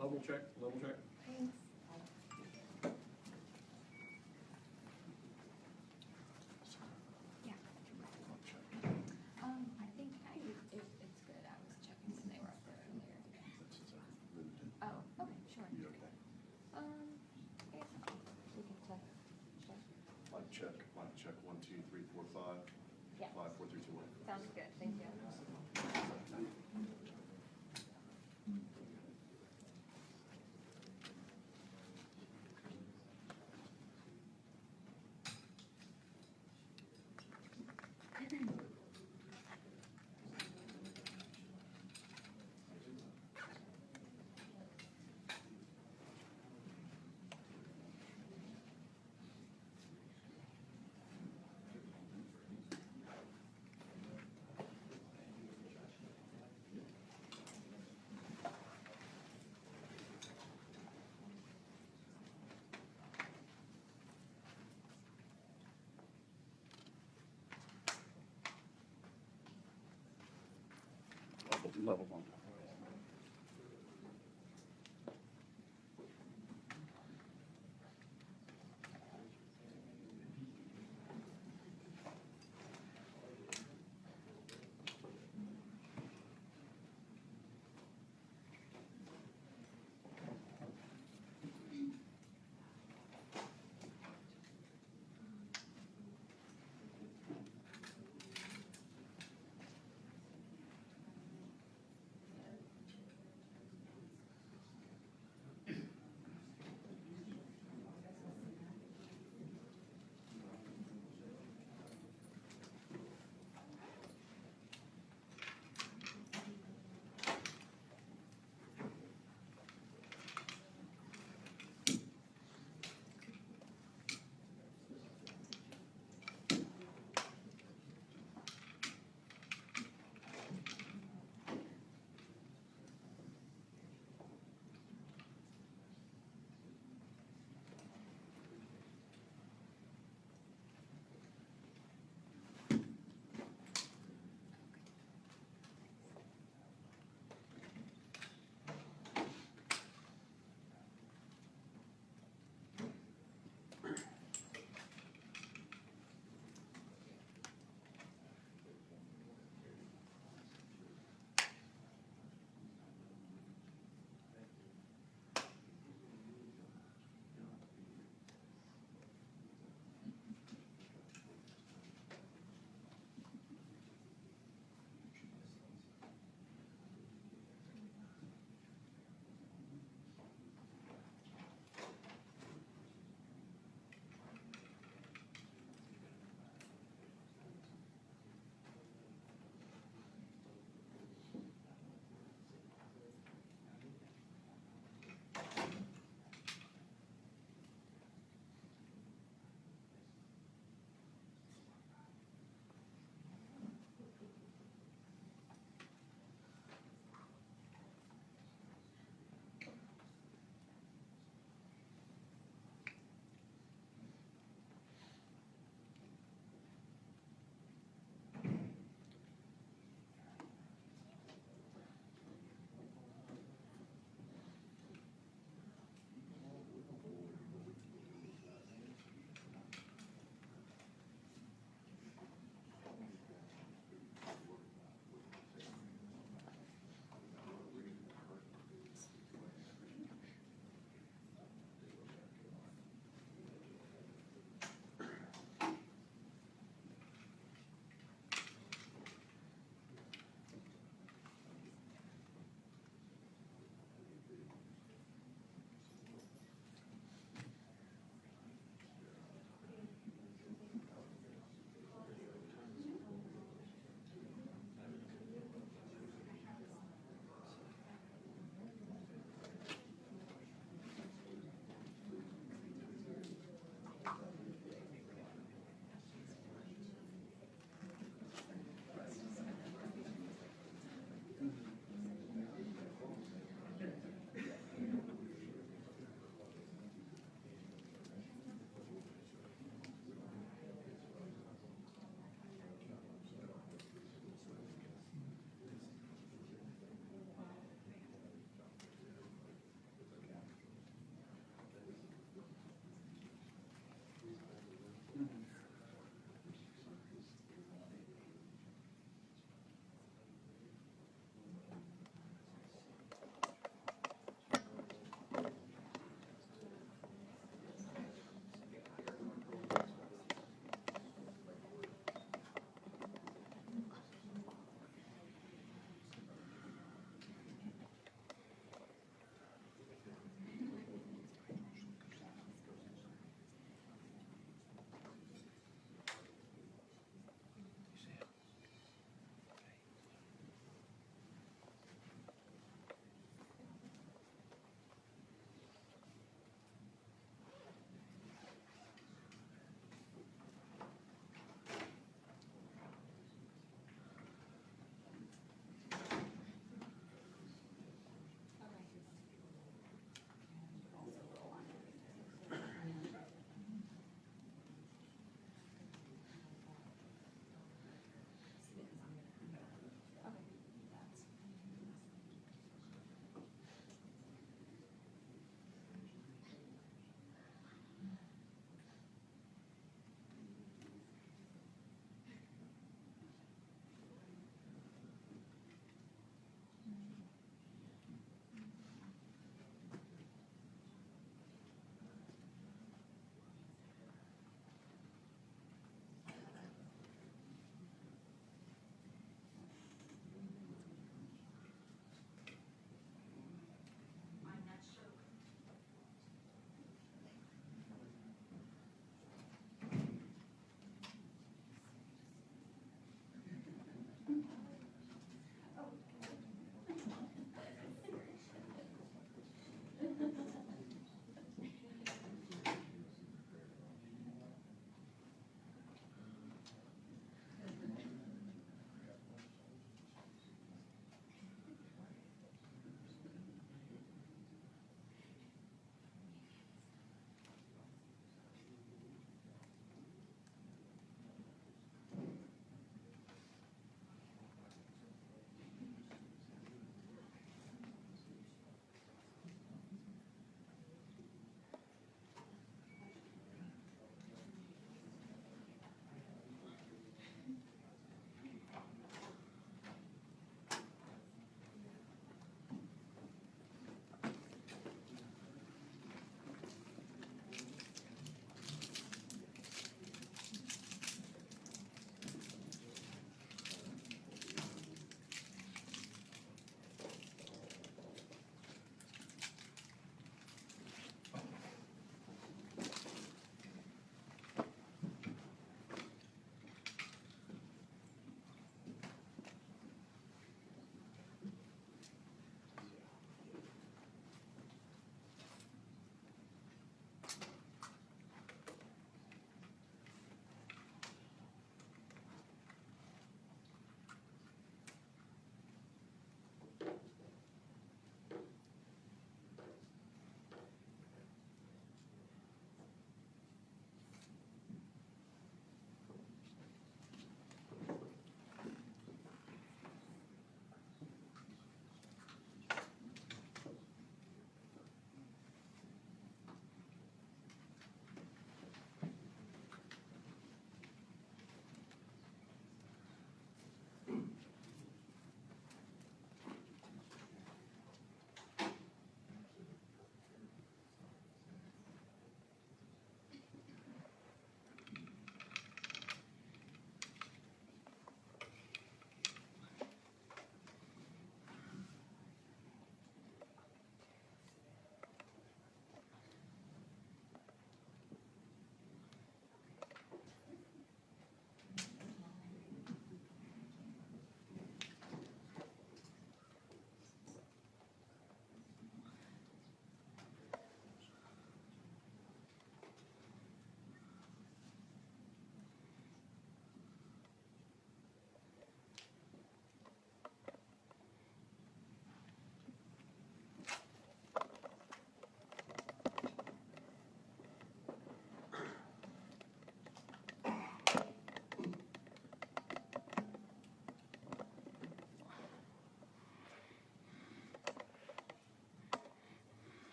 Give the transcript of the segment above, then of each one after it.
Level check, level check. Thanks. Yeah. I think it's good. I was checking when they were up there earlier. Oh, okay, sure. You okay? Yes, we can check. Mic check, 1, 2, 3, 4, 5. Yeah. 5, 4, 3, 2, 1. Sounds good, thank you. Level 1.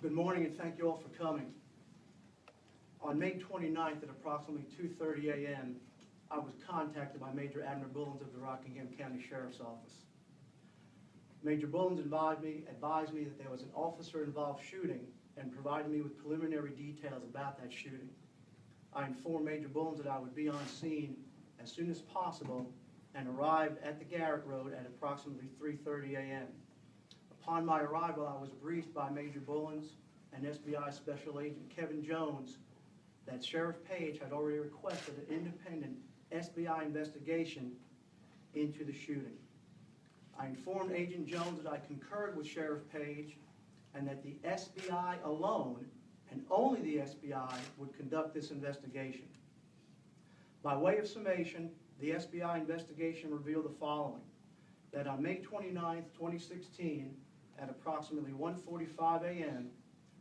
Good morning and thank you all for coming. On May 29th at approximately 2:30 a.m., I was contacted by Major Abner Bullins of the Rockingham County Sheriff's Office. Major Bullins advised me that there was an officer-involved shooting and provided me with preliminary details about that shooting. I informed Major Bullins that I would be on scene as soon as possible and arrived at the Garrett Road at approximately 3:30 a.m. Upon my arrival, I was briefed by Major Bullins and SBI Special Agent Kevin Jones that Sheriff Page had already requested an independent SBI investigation into the shooting. I informed Agent Jones that I concurred with Sheriff Page and that the SBI alone, and only the SBI, would conduct this investigation. By way of summation, the SBI investigation revealed the following: that on May 29, 2016, at approximately 1:45 a.m.,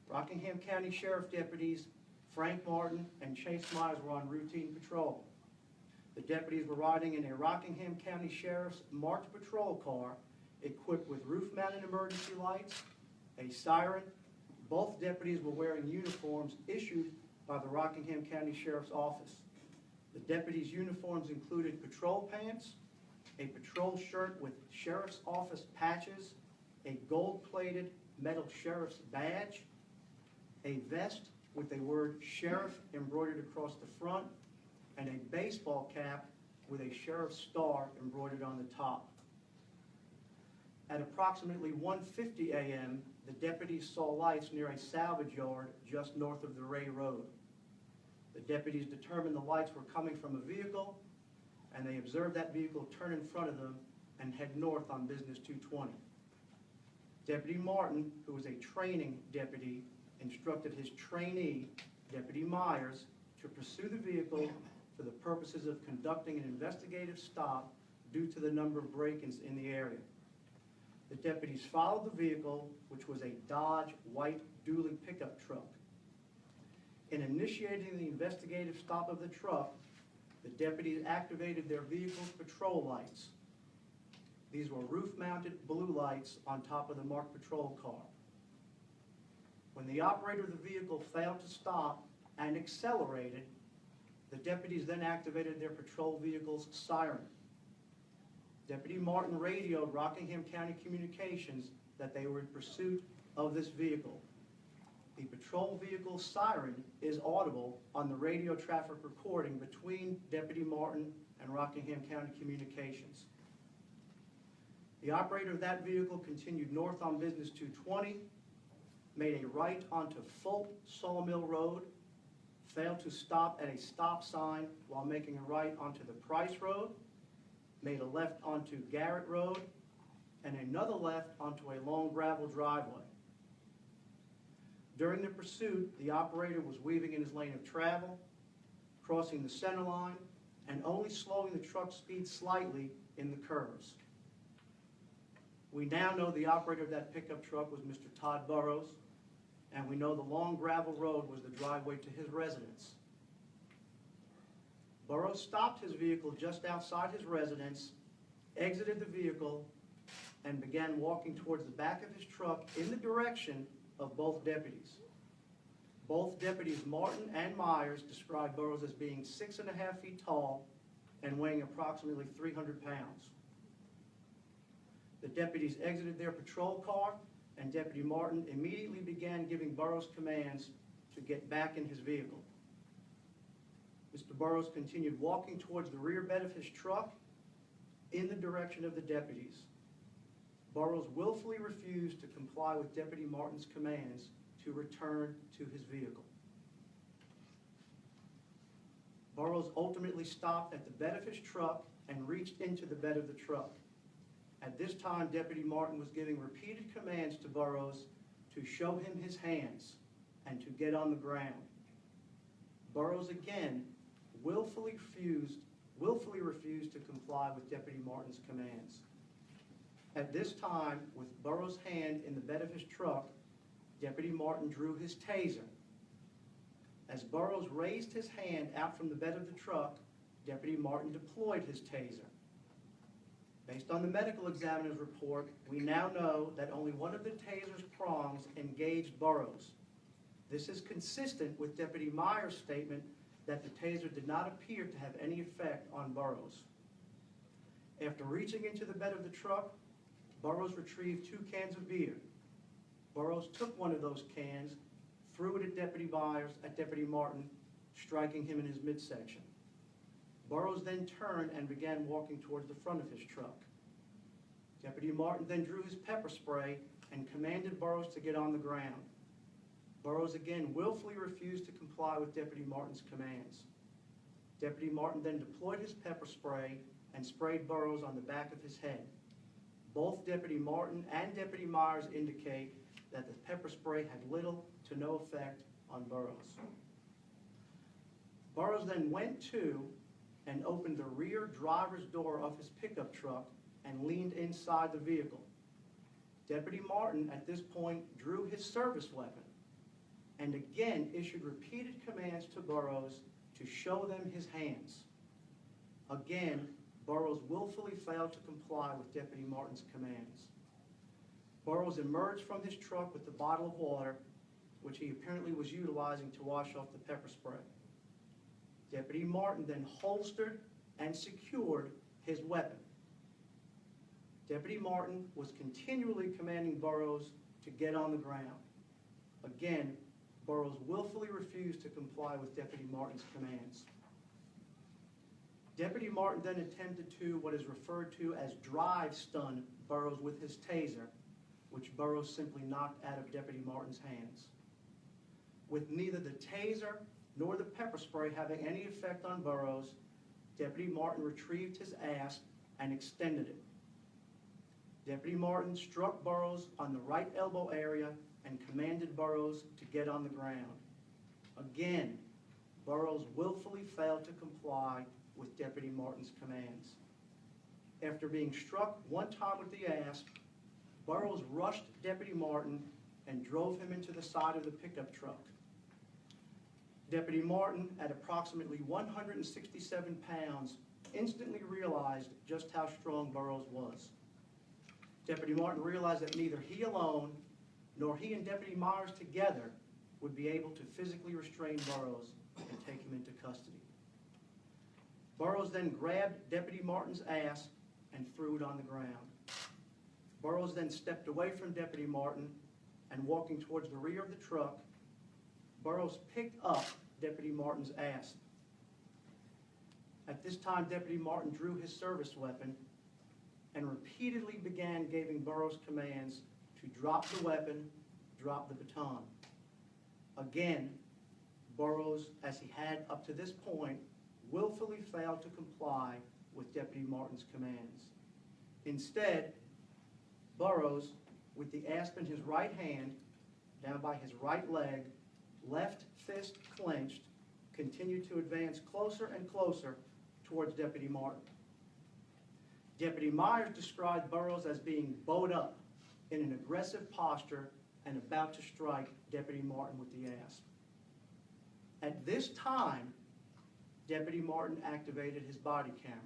Rockingham County Sheriff deputies Frank Martin and Chase Myers were on routine patrol. The deputies were riding in a Rockingham County Sheriff's marked patrol car equipped with roof-mounted emergency lights, a siren. Both deputies were wearing uniforms issued by the Rockingham County Sheriff's Office. The deputies' uniforms included patrol pants, a patrol shirt with Sheriff's Office patches, a gold-plated metal Sheriff's badge, a vest with the word Sheriff embroidered across the front, and a baseball cap with a Sheriff's star embroidered on the top. At approximately 1:50 a.m., the deputies saw lights near a salvage yard just north of the Ray Road. The deputies determined the lights were coming from a vehicle, and they observed that vehicle turn in front of them and head north on Business 220. Deputy Martin, who was a training deputy, instructed his trainee, Deputy Myers, to pursue the vehicle for the purposes of conducting an investigative stop due to the number of break-ins in the area. The deputies followed the vehicle, which was a Dodge white dually pickup truck. In initiating the investigative stop of the truck, the deputies activated their vehicle's patrol lights. These were roof-mounted blue lights on top of the marked patrol car. When the operator of the vehicle failed to stop and accelerated, the deputies then activated their patrol vehicle's siren. Deputy Martin radioed Rockingham County Communications that they were in pursuit of this vehicle. The patrol vehicle's siren is audible on the radio traffic recording between Deputy Martin and Rockingham County Communications. The operator of that vehicle continued north on Business 220, made a right onto Fulp Sawmill Road, failed to stop at a stop sign while making a right onto the Price Road, made a left onto Garrett Road, and another left onto a long gravel driveway. During the pursuit, the operator was weaving in his lane of travel, crossing the center line, and only slowing the truck's speed slightly in the curves. We now know the operator of that pickup truck was Mr. Todd Burroughs, and we know the long gravel road was the driveway to his residence. Burroughs stopped his vehicle just outside his residence, exited the vehicle, and began walking towards the back of his truck in the direction of both deputies. Both deputies Martin and Myers described Burroughs as being 6.5 feet tall and weighing approximately 300 pounds. The deputies exited their patrol car, and Deputy Martin immediately began giving Burroughs commands to get back in his vehicle. Mr. Burroughs continued walking towards the rear bed of his truck in the direction of the deputies. Burroughs willfully refused to comply with Deputy Martin's commands to return to his vehicle. Burroughs ultimately stopped at the bed of his truck and reached into the bed of the truck. At this time, Deputy Martin was giving repeated commands to Burroughs to show him his hands and to get on the ground. Burroughs again willfully refused to comply with Deputy Martin's commands. At this time, with Burroughs' hand in the bed of his truck, Deputy Martin drew his taser. As Burroughs raised his hand out from the bed of the truck, Deputy Martin deployed his taser. Based on the medical examiner's report, we now know that only one of the taser's prongs engaged Burroughs. This is consistent with Deputy Meyer's statement that the taser did not appear to have any effect on Burroughs. After reaching into the bed of the truck, Burroughs retrieved 2 cans of beer. Burroughs took one of those cans, threw it at Deputy Martin, striking him in his midsection. Burroughs then turned and began walking towards the front of his truck. Deputy Martin then drew his pepper spray and commanded Burroughs to get on the ground. Burroughs again willfully refused to comply with Deputy Martin's commands. Deputy Martin then deployed his pepper spray and sprayed Burroughs on the back of his head. Both Deputy Martin and Deputy Myers indicate that the pepper spray had little to no effect on Burroughs. Burroughs then went to and opened the rear driver's door of his pickup truck and leaned inside the vehicle. Deputy Martin at this point drew his service weapon and again issued repeated commands to Burroughs to show them his hands. Again, Burroughs willfully failed to comply with Deputy Martin's commands. Burroughs emerged from his truck with a bottle of water, which he apparently was utilizing to wash off the pepper spray. Deputy Martin then holstered and secured his weapon. Deputy Martin was continually commanding Burroughs to get on the ground. Again, Burroughs willfully refused to comply with Deputy Martin's commands. Deputy Martin then attempted to what is referred to as drive stun Burroughs with his taser, which Burroughs simply knocked out of Deputy Martin's hands. With neither the taser nor the pepper spray having any effect on Burroughs, Deputy Martin retrieved his asp and extended it. Deputy Martin struck Burroughs on the right elbow area and commanded Burroughs to get on the ground. Again, Burroughs willfully failed to comply with Deputy Martin's commands. After being struck one time with the asp, Burroughs rushed Deputy Martin and drove him into the side of the pickup truck. Deputy Martin, at approximately 167 pounds, instantly realized just how strong Burroughs was. Deputy Martin realized that neither he alone nor he and Deputy Myers together would be able to physically restrain Burroughs and take him into custody. Burroughs then grabbed Deputy Martin's asp and threw it on the ground. Burroughs then stepped away from Deputy Martin and walking towards the rear of the truck, Burroughs picked up Deputy Martin's asp. At this time, Deputy Martin drew his service weapon and repeatedly began giving Burroughs commands to drop the weapon, drop the baton. Again, Burroughs, as he had up to this point, willfully failed to comply with Deputy Martin's commands. Instead, Burroughs, with the asp in his right hand, down by his right leg, left fist clenched, continued to advance closer and closer towards Deputy Martin. Deputy Myers described Burroughs as being bowed up in an aggressive posture and about to strike Deputy Martin with the asp. At this time, Deputy Martin activated his body camera.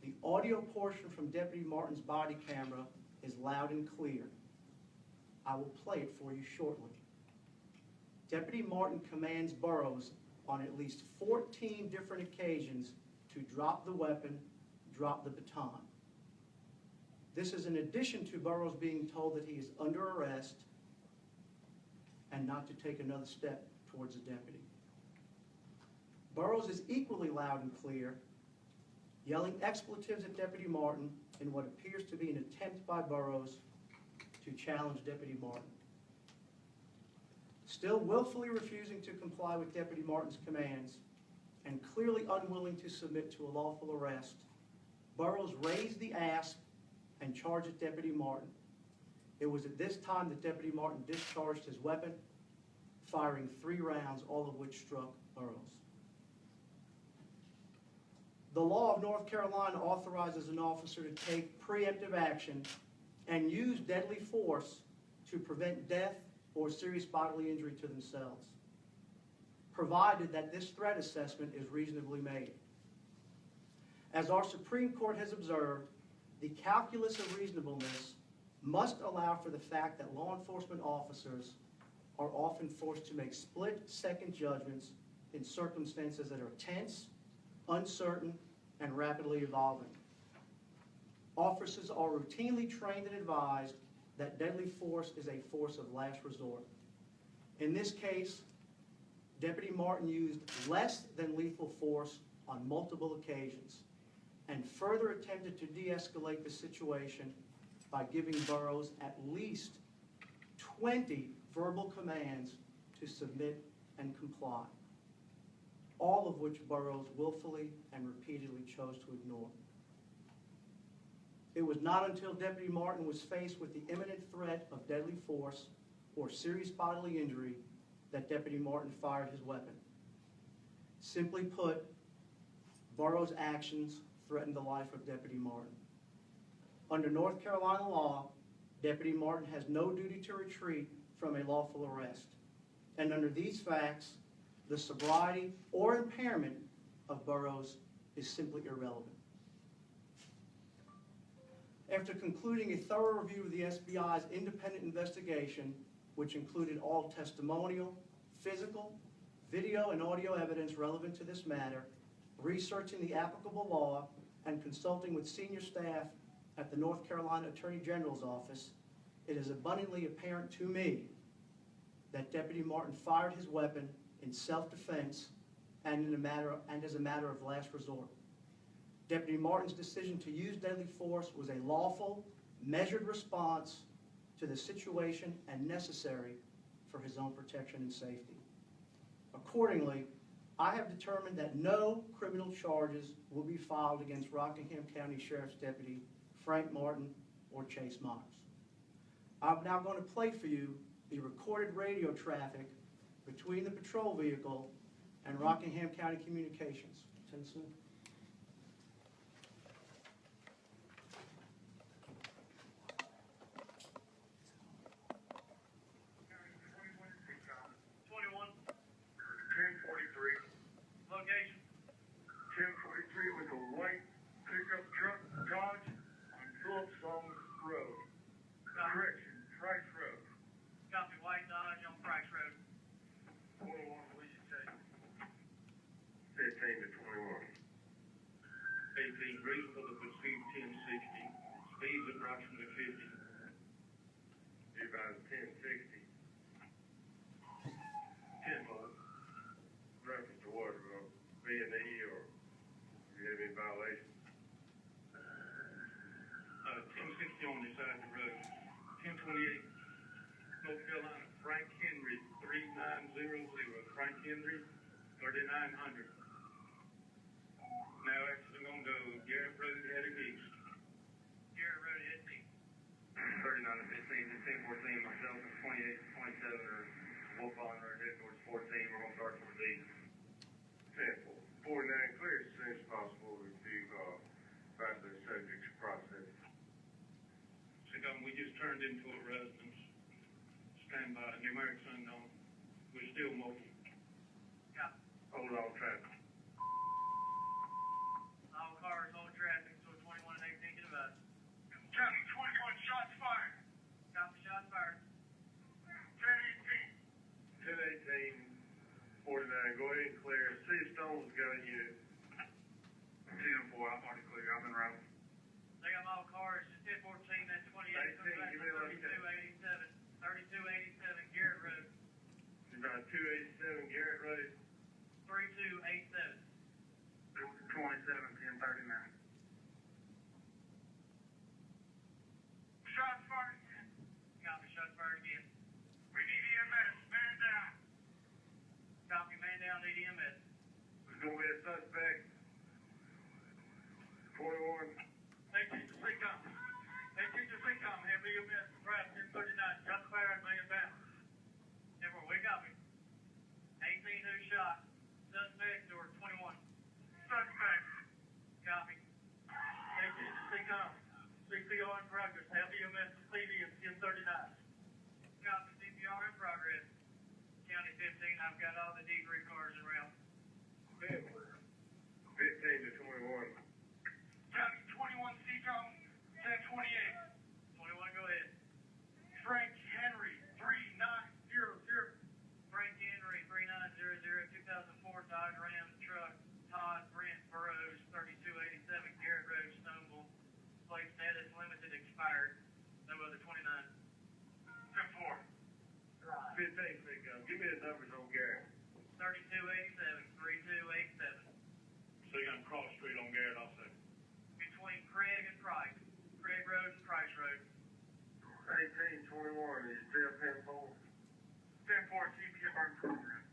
The audio portion from Deputy Martin's body camera is loud and clear. I will play it for you shortly. Deputy Martin commands Burroughs on at least 14 different occasions to drop the weapon, drop the baton. This is in addition to Burroughs being told that he is under arrest and not to take another step towards the deputy. Burroughs is equally loud and clear, yelling expletives at Deputy Martin in what appears to be an attempt by Burroughs to challenge Deputy Martin. Still willfully refusing to comply with Deputy Martin's commands and clearly unwilling to submit to a lawful arrest, Burroughs raised the asp and charged at Deputy Martin. It was at this time that Deputy Martin discharged his weapon, firing 3 rounds, all of which struck Burroughs. The law of North Carolina authorizes an officer to take preemptive action and use deadly force to prevent death or serious bodily injury to themselves, provided that this threat assessment is reasonably made. As our Supreme Court has observed, the calculus of reasonableness must allow for the fact that law enforcement officers are often forced to make split-second judgments in circumstances that are tense, uncertain, and rapidly evolving. Officers are routinely trained and advised that deadly force is a force of last resort. In this case, Deputy Martin used less than lethal force on multiple occasions and further attempted to de-escalate the situation by giving Burroughs at least 20 verbal commands to submit and comply, all of which Burroughs willfully and repeatedly chose to ignore. It was not until Deputy Martin was faced with the imminent threat of deadly force or serious bodily injury that Deputy Martin fired his weapon. Simply put, Burroughs' actions threatened the life of Deputy Martin. Under North Carolina law, Deputy Martin has no duty to retreat from a lawful arrest. And under these facts, the sobriety or impairment of Burroughs is simply irrelevant. After concluding a thorough review of the SBI's independent investigation, which included all testimonial, physical, video, and audio evidence relevant to this matter, researching the applicable law, and consulting with senior staff at the North Carolina Attorney General's office, it is abundantly apparent to me that Deputy Martin fired his weapon in self-defense and as a matter of last resort. Deputy Martin's decision to use deadly force was a lawful, measured response to the situation and necessary for his own protection and safety. Accordingly, I have determined that no criminal charges will be filed against Rockingham County Sheriff's Deputy Frank Martin or Chase Myers. I'm now going to play for you the recorded radio traffic between the patrol vehicle and Rockingham County Communications. Tennessee. With a white pickup truck, Todd, on Phillips Road. Correction, Price Road. Copy, white Dodge on Price Road. 21, what did you say? 15 to 21. 18, reasonable to proceed 1060. Speeds approximately 50. Be about 1060. 10 more. Reference to what? B&E or you have any violations? 1060 on the side of the road. 1028, North Carolina, Frank Henry, 3900. Frank Henry, 3900. Now actually going to go Garrett Road heading east. Garrett Road heading east. 39 to 15, 1014, myself and 28 to 27 are Wolf Island Road heading towards 14. We're going to start towards the east. 10-49 clear as soon as possible to pass the subject's process. We just turned into a residence. Stand by. Numeric unknown. We're still mobile. Yeah. Hold on, traffic. All cars, all traffic, so 21 and 18 get about. Copy, 21 shots fired. Copy, shots fired. 10-18. 10-18, 49. Go ahead and clear. See if Stone's got a unit. 10-4, I'm already clear. I'm in route. They got all cars. 1014, that's 28. 18, give me a 3287. 3287 Garrett Road. About 287 Garrett Road. 3287. 27, 1039. Shots fired. Copy, shots fired again. We need EMS. Man down. Copy, man down, need EMS. There's going to be a suspect. 21. 18 to CCOM. 18 to CCOM, have EMS, drive 1039. Shots fired, man down. Never, we copy. 18 who shot. Suspect or 21. Suspect. Copy. 18 to CCOM. CPR in progress. Have EMS PD at 1039. Copy. CPR in progress. County 15, I've got all the D3 cars en route. 15 to 21. County 21 CCOM 1028. 21, go ahead. Frank Henry, 3900. 15, give me the numbers on Garrett. 3287, 3287. So you're gonna cross street on Garrett also. Between Craig and Price. Craig Road and Price Road. 1821, is still 10-4? 10-4 CPR program.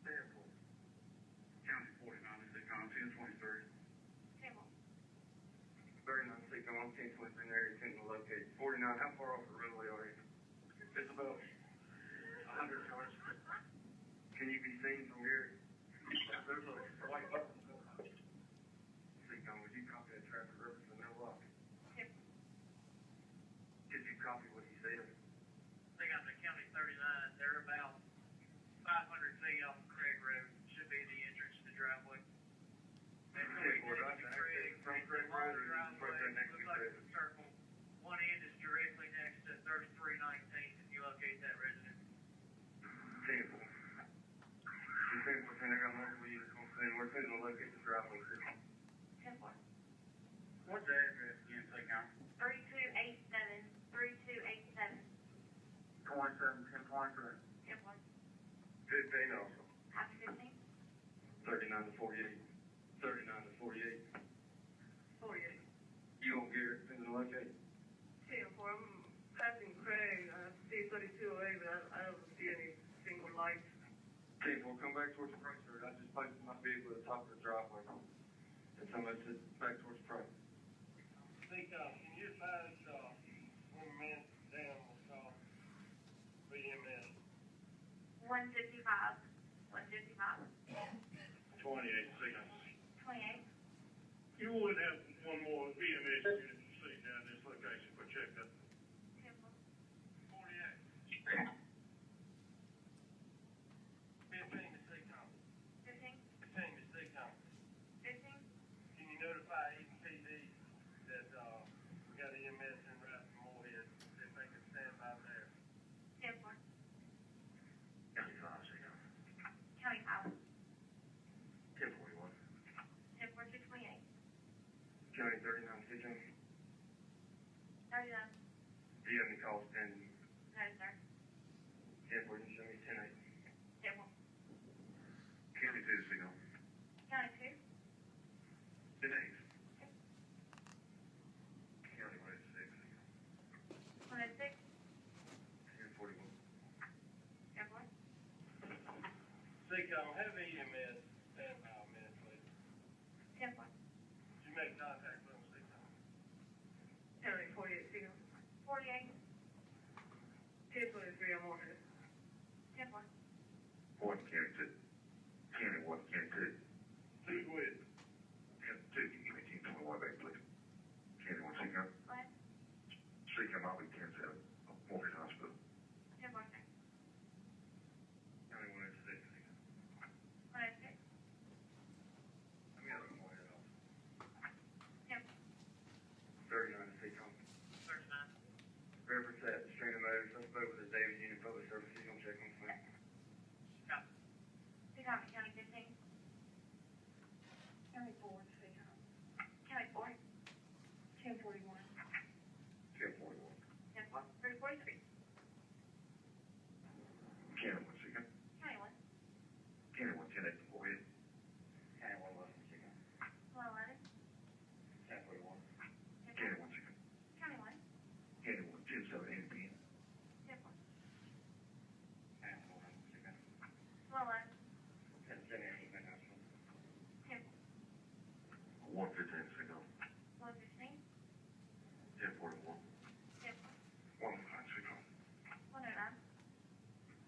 10-4. County 49, is it on 1023? 39, 6, I'm on 1023 there, it's in the location. 49, how far off the runway are you? It's about 100 yards. Can you be seen from here? There's a white button. Would you copy that traffic reference in no lock? Yep. Did you copy what he said? They got the County 39. They're about 500 feet off of Craig Road. Should be the entrance to the driveway. Okay, well, right there, from Craig Road, or just right there next to Looks like Craig? a circle. One end is directly next to 3319 if you locate that residence. 10-4. The 10%, I got multiple units on scene. We're fitting to locate the driveway. 10-4. What's the address again, say count? 3287, 3287. 27, 10-4. 10-4. 15 also. Happy 15? 39 to 48. 39 to 48. 48. You on Garrett, fitting to locate? 10-4. I'm passing Craig. I see 3208, but I don't see any single lights. 10-4, come back towards the Price Road. I just placed my vehicle at the top of the driveway. And somebody said, back towards Price. Can you advise one man down with BMS? 155. 155. 28 seconds. 28. You would have one more BMS unit to see down this location for checkup. 10-4. 48. 15 to CCOM. 15. 15 to CCOM. 15. Can you notify EPD that we got EMS in right from Moorhead, if they can stand by there? 10-4. County 5 seconds. County 5. 1041. 10-4 to 28. County 39 seconds. 39. Do you have any calls pending? No, sir. 10-4, you show me 10-8. 10-4. County 2 seconds. County 2. 10-8. County 106. 106. 1041. 10-4. CCOM, have EMS stand by a minute, please. 10-4. Did you make contact with them, CCOM? County 48 Signal. 48. 1023 on Moorhead. 10-4. 1 County 2. County 1, County 2. 2 with. County 2, can you give me 1021 back, please? County 1 seconds. Go ahead. Seconds, I'll be 10-7. Moorhead Hospital. 10-4, sir. County 106. 106. Let me have a Moorhead Hospital. 10-4. 39 seconds. 39. Reference that string of motors, I spoke with the David Union Public Service, he's gonna check on the phone. Copy. CCOM, County 15. County 4 Signal. County 4. 1041. 1041. 10-4. 343. County 1 second. County 1. County 1, 10-8, Moorhead. County 1, 11 second. 111. 1041. 10-4. County 1 second. County 1. County 1, 10-7, 8 again. 10-4. County 1, second. 111. 10-7, 8, national. 10-4. 115 second. 115. 1041. 10-4. 105 second. 109.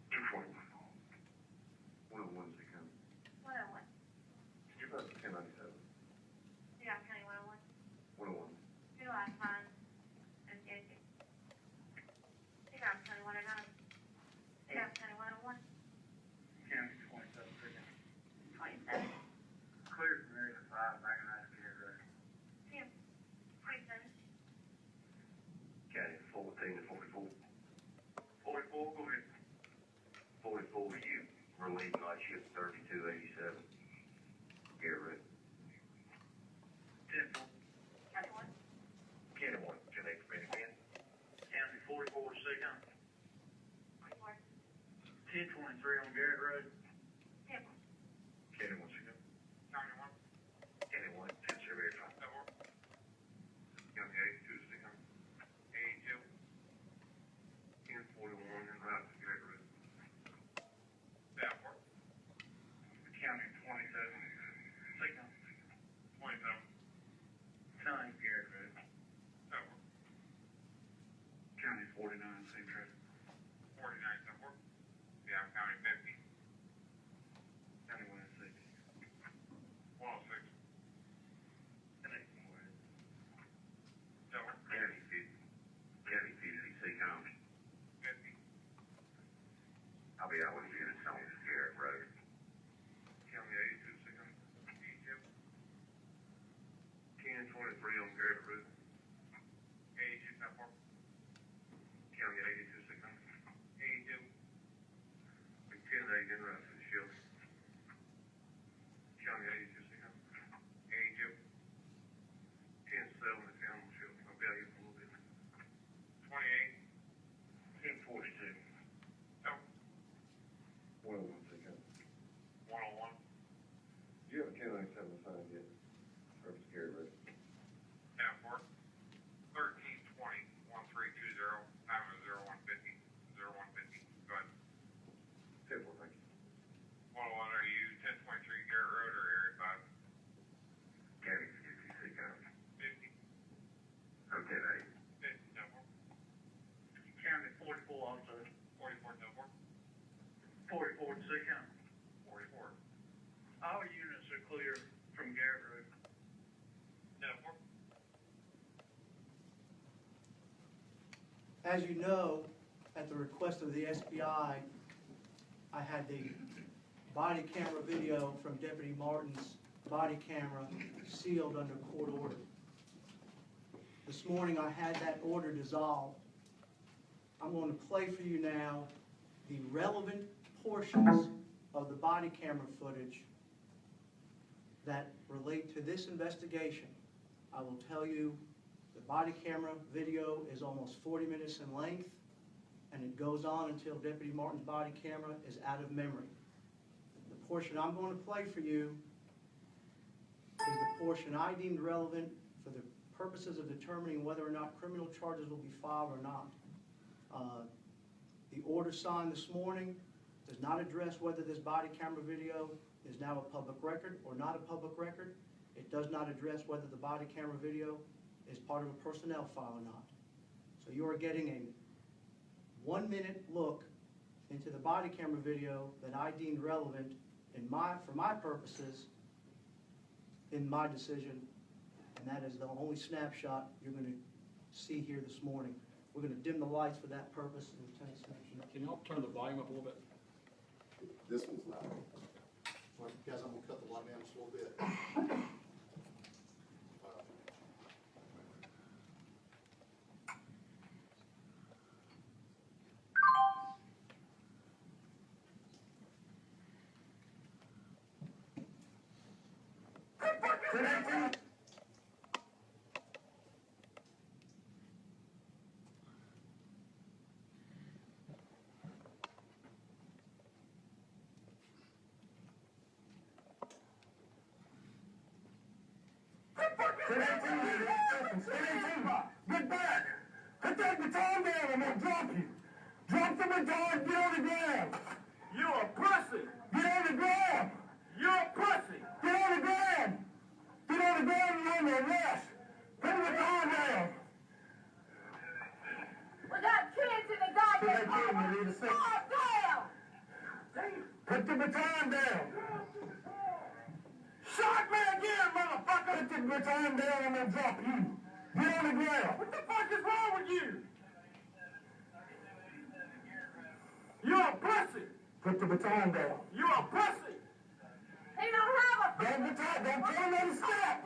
241. 101 second. 101. You got 1097. CCOM, County 101. 101. Utilize funds and COC. CCOM, County 109. CCOM, County 101. County 27 second. 27. Clear from there to 5, mechanized care road. 10. 27. County 14 to 44. 44, go ahead. 44, you were leading night shift 3287. Garrett. 10-4. County 1. County 1, can they come in again? County 44 second. 44. 3 on Garrett Road. Temple. Kenny, what's your number? 91. Kenny, 10 Chevy 85. That work. County 82 600. 82. 1041 and right to Garrett Road. That work. County 27, 600. 27. 9 Garrett Road. That work. county 49, same traffic. 49, that work. Yeah, County 50. County 106. 106. And 8 more. That work. County 50. County 50, C county. 50. I'll be out with units on Garrett Road. County 82 600. 82. 1023 on Garrett Road. 82, that work. County 82 600. 82. And 10 in right for the shield. County 82 600. 82. 10-7 is animal shield. I'll be out here for a little bit. 28. 1042. Oh. 101 600. 101. Do you have a 1097 sign yet? Surface Gary Road. That work. 1320 1320. Time is 0150. 0150. Go ahead. 10 4, thank you. 101, are you 1023 Garrett Road or Area 5? County 50, C county. 50. Hotel 8. 50, that work. County 44 also. 44, that work. 44 to C county. 44. All units are clear from Garrett Road. That work. As you know, at the request of the SBI, I had the body camera video from Deputy Martin's body camera sealed under court order. This morning I had that order dissolved. I'm going to play for you now the relevant portions of the body camera footage that relate to this investigation. I will tell you the body camera video is almost 40 minutes in length, and it goes on until Deputy Martin's body camera is out of memory. The portion I'm going to play for you is the portion I deemed relevant for the purposes of determining whether or not criminal charges will be filed or not. The order signed this morning does not address whether this body camera video is now a public record or not a public record. It does not address whether the body camera video is part of a personnel file or not. So you are getting a 1 minute look into the body camera video that I deemed relevant for my purposes in my decision, and that is the only snapshot you're going to see here this morning. We're going to dim the lights for that purpose. Lieutenant Smith, Can y'all turn the volume up a little bit? This one's loud. Guys, I'm gonna cut the light down just a little bit. Get back! Put that baton down, I'm gonna drop you! Drop the baton, get on the ground! You're a pussy! Get on the ground! You're a pussy! Get on the ground! Get on the ground, you're under arrest! Put the baton down! We got kids in the goddamn car. You need a six. Calm down. Put the baton down! Shot me again, motherfucker! Put the baton down, I'm gonna drop you! Get on the ground! What the fuck is wrong with you? You're a pussy! Put the baton down. You're a pussy! He don't have a Don't baton, don't tell me to stop!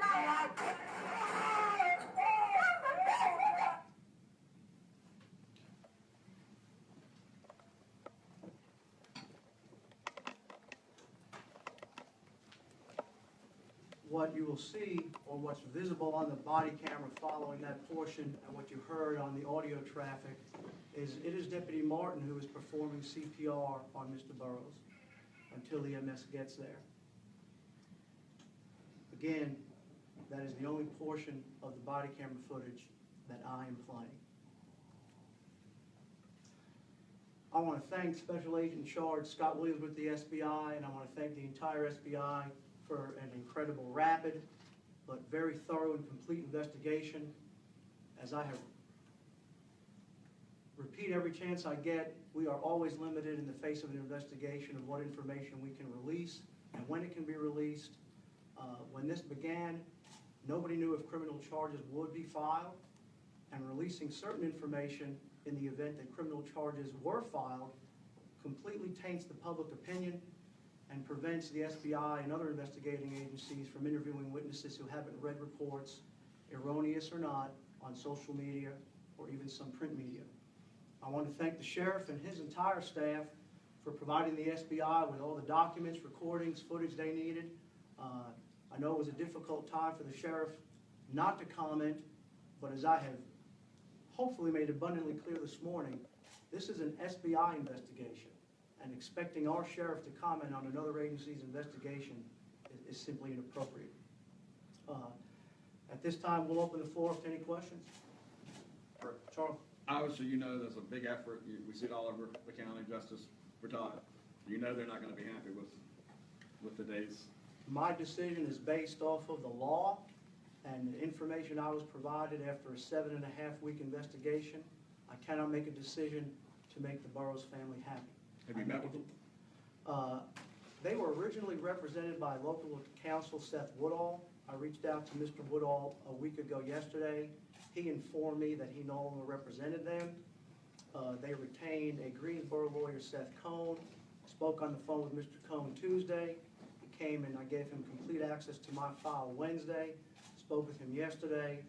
what you will see, or what's visible on the body camera following that portion, and what you heard on the audio traffic, is it is Deputy Martin who is performing CPR on Mr. Burroughs until EMS gets there. Again, that is the only portion of the body camera footage that I am playing. I want to thank Special Agent in Charge Scott Williams with the SBI, and I want to thank the entire SBI for an incredible, rapid, but very thorough and complete investigation. As I have repeat every chance I get, we are always limited in the face of an investigation of what information we can release and when it can be released. When this began, nobody knew if criminal charges would be filed, and releasing certain information in the event that criminal charges were filed completely taints the public opinion and prevents the SBI and other investigating agencies from interviewing witnesses who haven't read reports, erroneous or not, on social media or even some print media. I want to thank the sheriff and his entire staff for providing the SBI with all the documents, recordings, footage they needed. I know it was a difficult time for the sheriff not to comment, but as I have hopefully made abundantly clear this morning, this is an SBI investigation, and expecting our sheriff to comment on another agency's investigation is simply inappropriate. At this time, we'll open the floor to any questions. Charles? Obviously, you know there's a big effort. We see it all over the county, justice for Todd. You know they're not going to be happy with today's. My decision is based off of the law and the information I was provided after a 7.5-week investigation. I cannot make a decision to make the Burroughs family happy. Have you met with them? They were originally represented by local counsel Seth Woodall. I reached out to Mr. Woodall a week ago yesterday. He informed me that he no longer represented them. They retained a Greensboro lawyer, Seth Cohn. Spoke on the phone with Mr. Cohn Tuesday. He came and I gave him complete access to my file Wednesday. Spoke with him yesterday.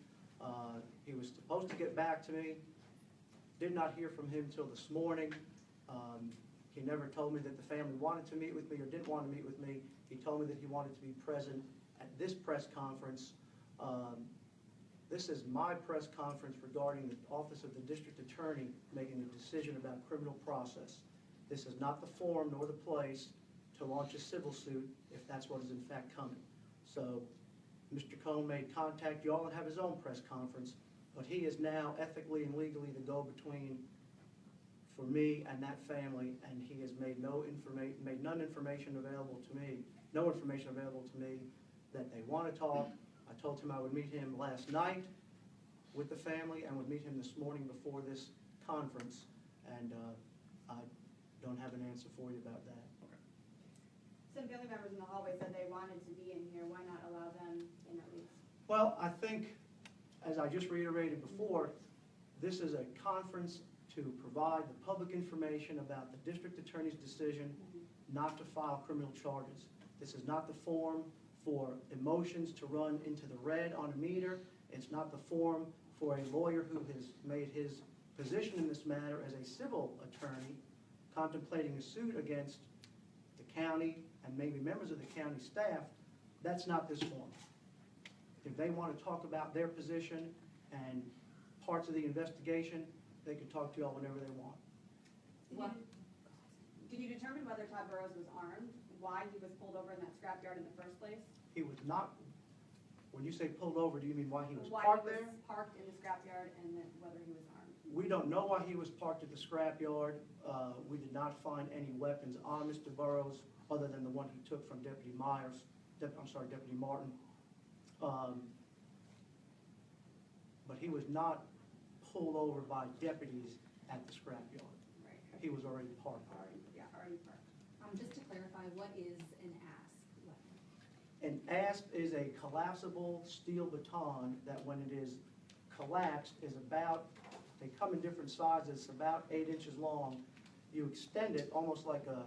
He was supposed to get back to me. Did not hear from him till this morning. He never told me that the family wanted to meet with me or didn't want to meet with me. He told me that he wanted to be present at this press conference. This is my press conference regarding the Office of the District Attorney making a decision about criminal process. This is not the forum nor the place to launch a civil suit if that's what is in fact coming. So Mr. Cohn made contact y'all and have his own press conference, but he is now ethically and legally the go-between for me and that family, and he has made no information available to me that they want to talk. I told him I would meet him last night with the family and would meet him this morning before this conference, and I don't have an answer for you about that. Okay. Some family members in the hallway said they wanted to be in here. Why not allow them in at least? Well, I think, as I just reiterated before, this is a conference to provide the public information about the district attorney's decision not to file criminal charges. This is not the forum for emotions to run into the red on a meter. It's not the forum for a lawyer who has made his position in this matter as a civil attorney contemplating a suit against the county and maybe members of the county staff. That's not this forum. If they want to talk about their position and parts of the investigation, they can talk to y'all whenever they want. Did you determine whether Todd Burroughs was armed? Why he was pulled over in that scrapyard in the first place? He was not, when you say pulled over, do you mean why he was Why parked he was there? parked in the scrapyard and then whether he was armed? We don't know why he was parked at the scrapyard. We did not find any weapons on Mr. Burroughs other than the one he took from Deputy Martin. But he was not pulled over by deputies at the scrapyard. Right. He was already parked. Already parked. Just to clarify, what is an ASP weapon? An ASP is a collapsible steel baton that when it is collapsed is about, they come in different sizes, about 8 inches long. You extend it almost like a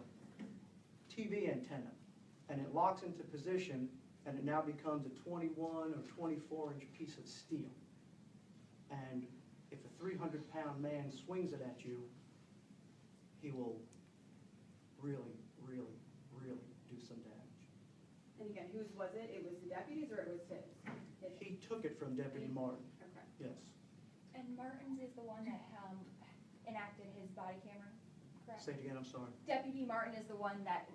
TV antenna, and it locks into position, and it now becomes a 21 or 24-inch piece of steel. And if a 300-pound man swings it at you, he will really, really, really do some damage. And again, whose was it? It was the deputies or it was his? He took it from Deputy Martin, Okay. yes. And Martin's is the one that, enacted his body camera, correct? Say it again, I'm sorry. Deputy Martin is the one that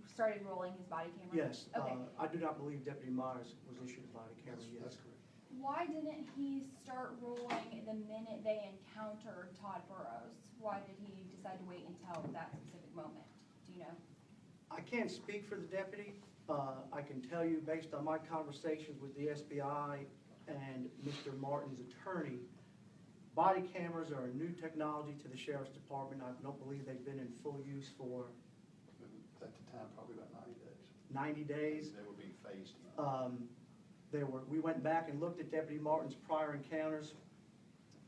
started rolling his body camera? Yes, Okay. I do not believe Deputy Myers was issued a body camera yet. That's correct. Why didn't he start rolling the minute they encountered Todd Burroughs? Why did he decide to wait until that specific moment? Do you know? I can't speak for the deputy. I can tell you, based on my conversations with the SBI and Mr. Martin's attorney, body cameras are a new technology to the Sheriff's Department. I don't believe they've been in full use for At the time, probably about 90 days. 90 days. They were being phased in. We went back and looked at Deputy Martin's prior encounters.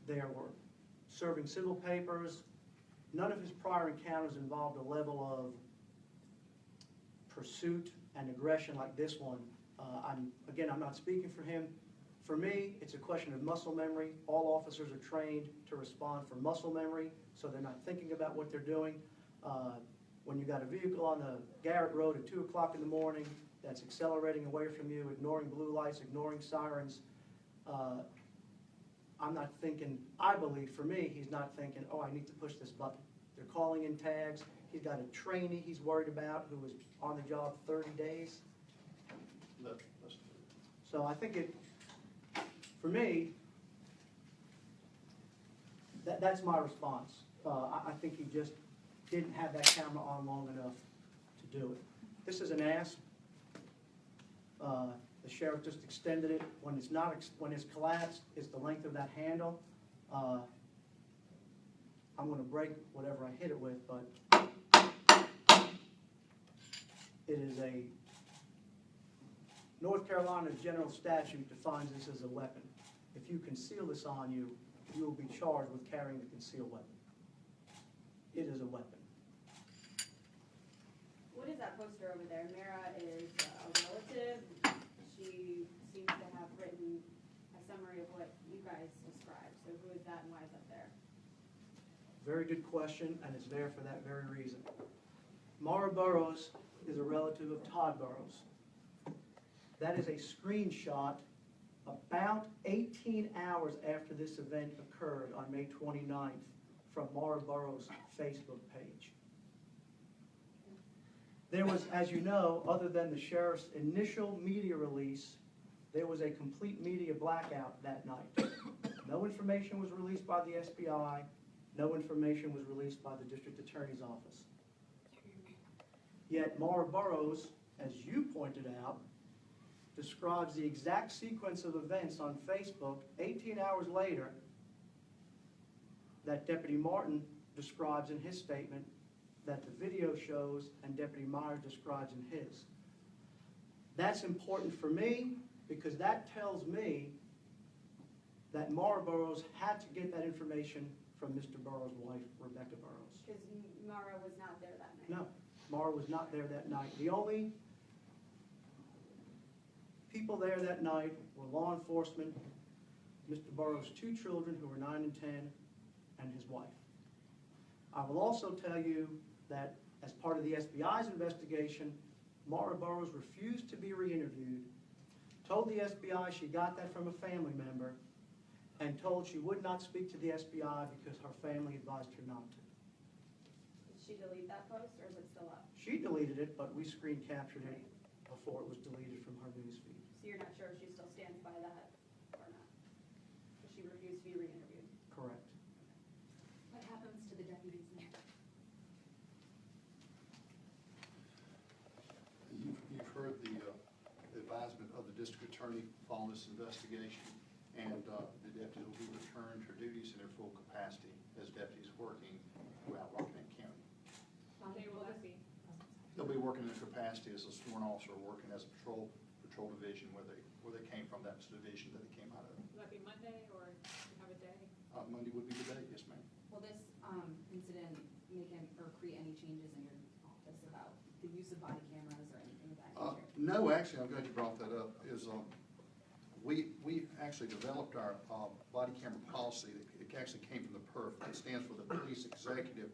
There were serving civil papers. None of his prior encounters involved a level of pursuit and aggression like this one. I'm not speaking for him. For me, it's a question of muscle memory. All officers are trained to respond for muscle memory, so they're not thinking about what they're doing. When you got a vehicle on the Garrett Road at 2 o'clock in the morning that's accelerating away from you, ignoring blue lights, ignoring sirens, I'm not thinking, I believe, for me, he's not thinking, oh, I need to push this button. They're calling in tags. He's got a trainee he's worried about who was on the job 30 days. So I think for me, that's my response. I think he just didn't have that camera on long enough to do it. This is an asp. The sheriff just extended it. When it's collapsed, it's the length of that handle. I'm going to break whatever I hit it with, but it is a North Carolina general statute defines this as a weapon. If you conceal this on you, you will be charged with carrying a concealed weapon. It is a weapon. What is that poster over there? Mara is a relative. She seems to have written a summary of what you guys described. So who is that and why is that there? Very good question, and it's there for that very reason. Mara Burroughs is a relative of Todd Burroughs. That is a screenshot about 18 hours after this event occurred on May 29th from Mara Burroughs' Facebook page. There was, as you know, other than the sheriff's initial media release, there was a complete media blackout that night. No information was released by the SBI. No information was released by the district attorney's office. Yet Mara Burroughs, as you pointed out, describes the exact sequence of events on Facebook 18 hours later that Deputy Martin describes in his statement, that the video shows, and Deputy Myers describes in his. That's important for me because that tells me that Mara Burroughs had to get that information from Mr. Burroughs' wife, Rebecca Burroughs. Because Mara was not there that night. No, Mara was not there that night. The only people there that night were law enforcement, Mr. Burroughs' 2 children who were 9 and 10, and his wife. I will also tell you that as part of the SBI's investigation, Mara Burroughs refused to be re-interviewed, told the SBI she got that from a family member, and told she would not speak to the SBI because her family advised her not to. Did she delete that post or is it still up? She deleted it, but we screen captured it before it was deleted from her newsfeed. So you're not sure if she still stands by that or not? Because she refused to be re-interviewed. Correct. What happens to the deputies now? You've heard the advisement of the district attorney following this investigation, and the deputies will be returned to duties in their full capacity as deputies working throughout Rockingham County. They will be. They'll be working in their capacity as a sworn officer, working as a patrol division where they came from. That was the division that they came out of. Will that be Monday or do you have a day? Monday would be the day, yes, ma'am. Will this incident make any, or create any changes in your office about the use of body cameras or anything of that nature? No, actually, I'm glad you brought that up. We actually developed our body camera policy. It actually came from the PERF. It stands for the Police Executive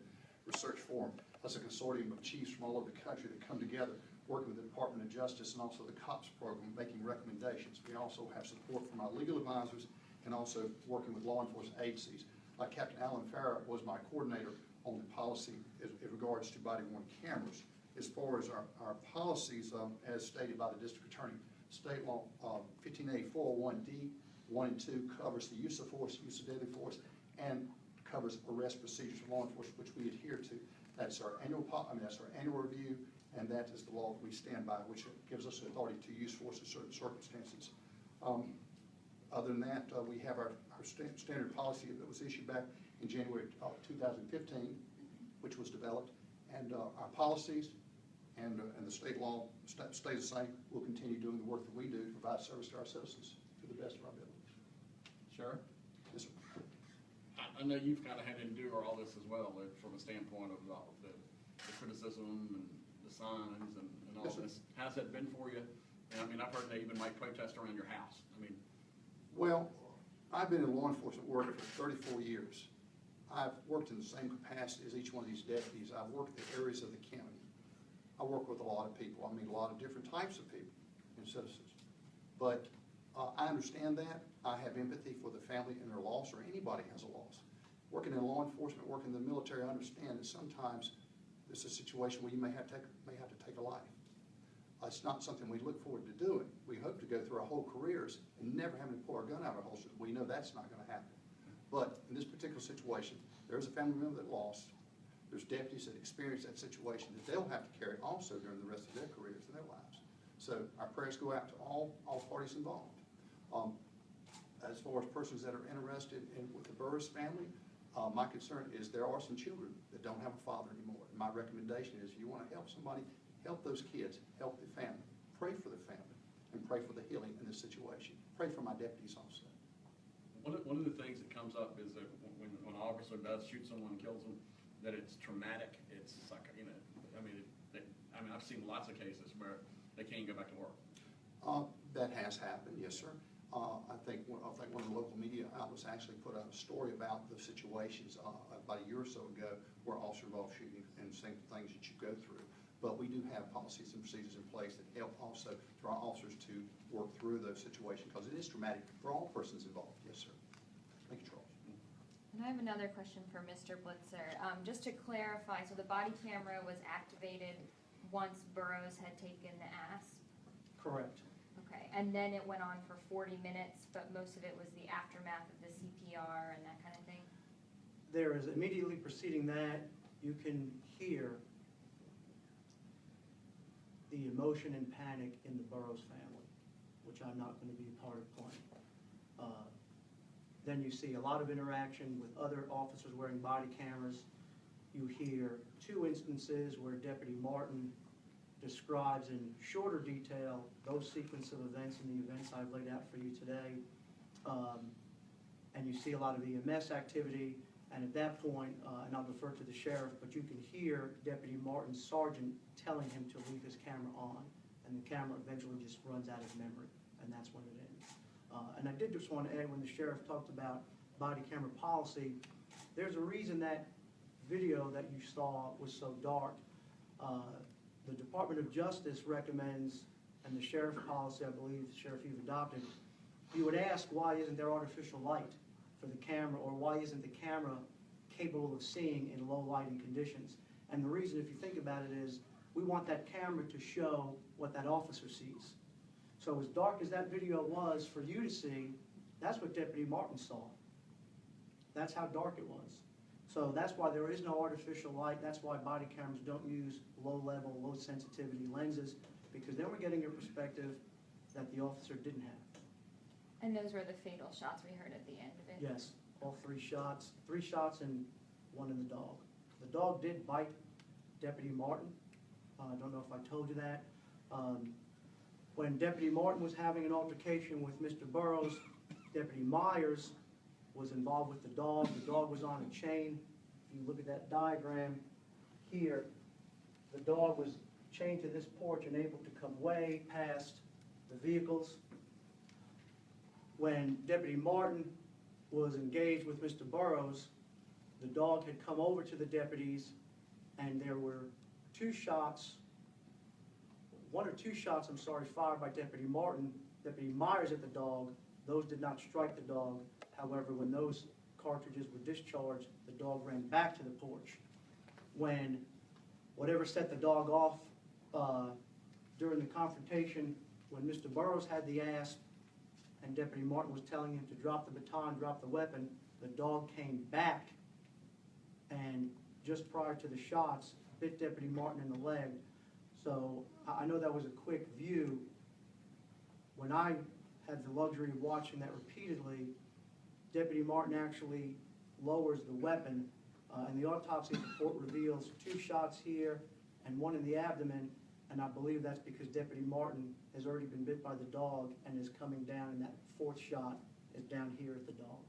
Research Forum. That's a consortium of chiefs from all over the country that come together. working with the Department of Justice and also the COPS program, making recommendations. We also have support from our legal advisors and also working with law enforcement agencies. Captain Alan Farrar was my coordinator on the policy in regards to body-worn cameras. As far as our policies, as stated by the district attorney, state law 15A401D 1 and 2 covers the use of force, use of deadly force, and covers arrest procedures for law enforcement, which we adhere to. That's our annual review, and that is the law that we stand by, which gives us the authority to use force in certain circumstances. Other than that, we have our standard policy that was issued back in January 2015, which was developed, and our policies and the state law stays the same. We'll continue doing the work that we do to provide service to our citizens to the best of our abilities. Sure. Yes, sir. I know you've kind of had to endure all this as well, from a standpoint of the criticism and the signs and all Yes, sir. this. How's that been for you? And I mean, I've heard they even might protest around your house. I mean, Well, I've been in law enforcement work for 34 years. I've worked in the same capacity as each one of these deputies. I've worked in areas of the county. I work with a lot of people. I mean, a lot of different types of people and citizens. But I understand that. I have empathy for the family and their loss, or anybody has a loss. Working in law enforcement, working in the military, I understand that sometimes this is a situation where you may have to take a life. It's not something we look forward to doing. We hope to go through our whole careers and never having to pull our gun out of our holster. We know that's not going to happen. But in this particular situation, there's a family member that lost. There's deputies that experience that situation that they'll have to carry also during the rest of their careers and their lives. So our prayers go out to all parties involved. As far as persons that are interested in with the Burroughs family, my concern is there are some children that don't have a father anymore. And my recommendation is, if you want to help somebody, help those kids, help the family, pray for the family, and pray for the healing in this situation. Pray for my deputies also. one of the things that comes up is that when an officer does shoot someone and kills them, that it's traumatic. It's like, I've seen lots of cases where they can't go back to work. That has happened, yes, sir. I think one of the local media outlets actually put out a story about the situations about a year or so ago where officer-involved shooting and same things that you go through. But we do have policies and procedures in place that help also for our officers to work through those situations, because it is traumatic for all persons involved. Yes, sir. Thank you, Charles. And I have another question for Mr. Blitzer. Just to clarify, so the body camera was activated once Burroughs had taken the asp? Correct. Okay, and then it went on for 40 minutes, but most of it was the aftermath of the CPR and that kind of thing? There is immediately preceding that, you can hear the emotion and panic in the Burroughs family, which I'm not going to be a part of playing. Then you see a lot of interaction with other officers wearing body cameras. You hear two instances where Deputy Martin describes in shorter detail those sequence of events and the events I've laid out for you today. And you see a lot of EMS activity, and at that point, and I'll defer to the sheriff, but you can hear Deputy Martin's sergeant telling him to leave his camera on, and the camera eventually just runs out of memory, and that's when it ends. And I did just want to add, when the sheriff talked about body camera policy, there's a reason that video that you saw was so dark. The Department of Justice recommends, and the sheriff policy, I believe, the sheriff you've adopted, you would ask, why isn't there artificial light for the camera, or why isn't the camera capable of seeing in low lighting conditions? And the reason, if you think about it, is we want that camera to show what that officer sees. So as dark as that video was for you to see, that's what Deputy Martin saw. That's how dark it was. So that's why there is no artificial light. That's why body cameras don't use low-level, low-sensitivity lenses, because then we're getting a perspective that the officer didn't have. And those were the fatal shots we heard at the end of it? Yes, all 3 shots. 3 shots and 1 in the dog. The dog did bite Deputy Martin. I don't know if I told you that. When Deputy Martin was having an altercation with Mr. Burroughs, Deputy Myers was involved with the dog. The dog was on a chain. If you look at that diagram here, the dog was chained to this porch and able to come way past the vehicles. When Deputy Martin was engaged with Mr. Burroughs, the dog had come over to the deputies, and there were 2 shots, one or two shots, I'm sorry, fired by Deputy Martin, Deputy Myers at the dog. Those did not strike the dog. However, when those cartridges were discharged, the dog ran back to the porch. When whatever set the dog off during the confrontation, when Mr. Burroughs had the asp and Deputy Martin was telling him to drop the baton, drop the weapon, the dog came back and just prior to the shots, bit Deputy Martin in the leg. So I know that was a quick view. When I had the luxury of watching that repeatedly, Deputy Martin actually lowers the weapon, and the autopsy report reveals 2 shots here and 1 in the abdomen, and I believe that's because Deputy Martin has already been bit by the dog and is coming down, and that 4th shot is down here at the dog.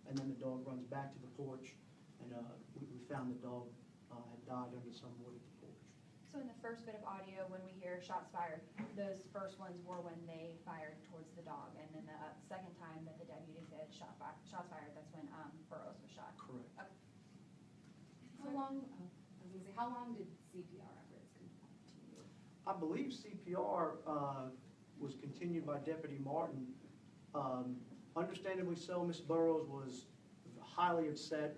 And then the dog runs back to the porch, and we found the dog had died under some wood at the porch. So in the first bit of audio, when we hear shots fired, those first ones were when they fired towards the dog, and then the second time that the deputy said shots fired, that's when Burroughs was shot. Correct. Okay. How long, I was gonna say, how long did CPR efforts continue? I believe CPR was continued by Deputy Martin. Understandably so, Ms. Burroughs was highly upset.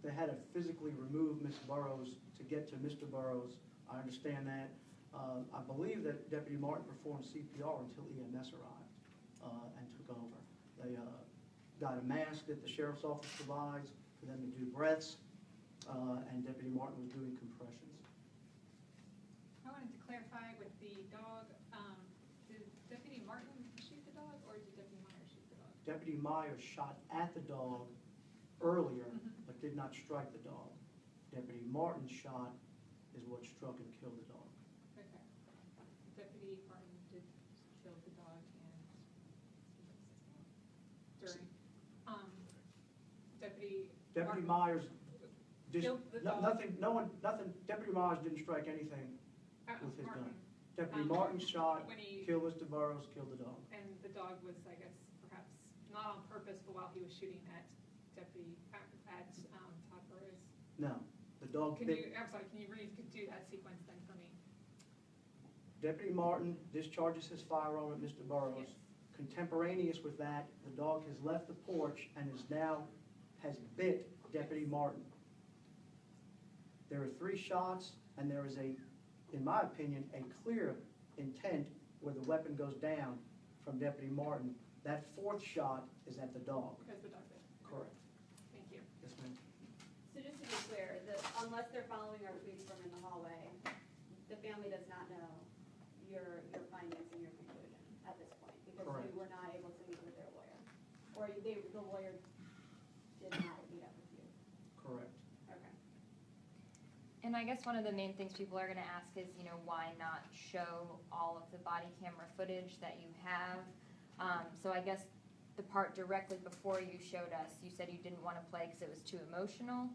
They had to physically remove Ms. Burroughs to get to Mr. Burroughs. I understand that. I believe that Deputy Martin performed CPR until EMS arrived and took over. They got a mask that the sheriff's office provides for them to do breaths, and Deputy Martin was doing compressions. I wanted to clarify with the dog, did Deputy Martin shoot the dog or did Deputy Myers shoot the dog? Deputy Myers shot at the dog earlier, but did not strike the dog. Deputy Martin's shot is what struck and killed the dog. Okay. Deputy Martin did kill the dog and during, Deputy Myers, killed the dog. nothing, Deputy Myers didn't strike anything with his gun. Deputy Martin shot, when he- killed Mr. Burroughs, killed the dog. And the dog was, I guess, perhaps not on purpose, but while he was shooting at Todd Burroughs. No, the dog Can bit. you do that sequence then for me? Deputy Martin discharges his firearm at Mr. Burroughs. Yes. Contemporaneous with that, the dog has left the porch and has bit Deputy Martin. There are 3 shots, and there is in my opinion, a clear intent where the weapon goes down from Deputy Martin. That 4th shot is at the dog. Because the dog bit. Correct. Thank you. Yes, ma'am. So just to be clear, unless they're following our police from in the hallway, the family does not know your findings and your conclusion at this point, because Correct. you were not able to meet with their lawyer, or the lawyer did not meet up with you. Correct. Okay. And I guess one of the main things people are gonna ask is, why not show all of the body camera footage that you have? So I guess the part directly before you showed us, you said you didn't wanna play because it was too emotional?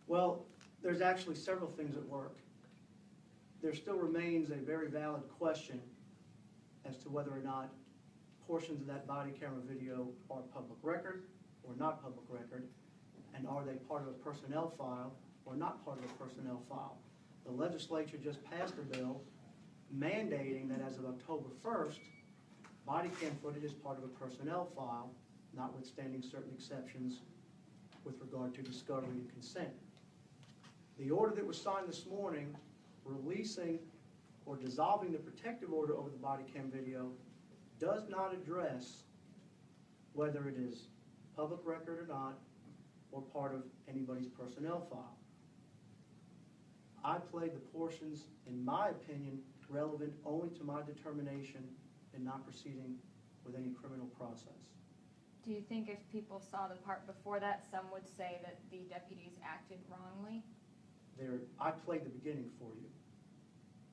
Well, there's actually several things at work. There still remains a very valid question as to whether or not portions of that body camera video are public record or not public record, and are they part of a personnel file or not part of a personnel file. The legislature just passed a bill mandating that as of October 1st, body cam footage is part of a personnel file, notwithstanding certain exceptions with regard to discovery and consent. The order that was signed this morning, releasing or dissolving the protective order over the body cam video, does not address whether it is public record or not, or part of anybody's personnel file. I played the portions, in my opinion, relevant only to my determination in not proceeding with any criminal process. Do you think if people saw the part before that, some would say that the deputies acted wrongly? I played the beginning for you.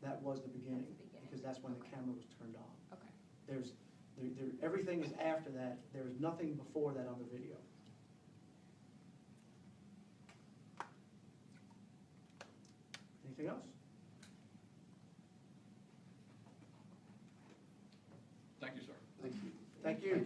That was the beginning, That's the beginning. because that's when the Okay. camera was turned on. Okay. Everything is after that. There's nothing before that on the video. Anything else? Thank you, sir. Thank you. Thank you.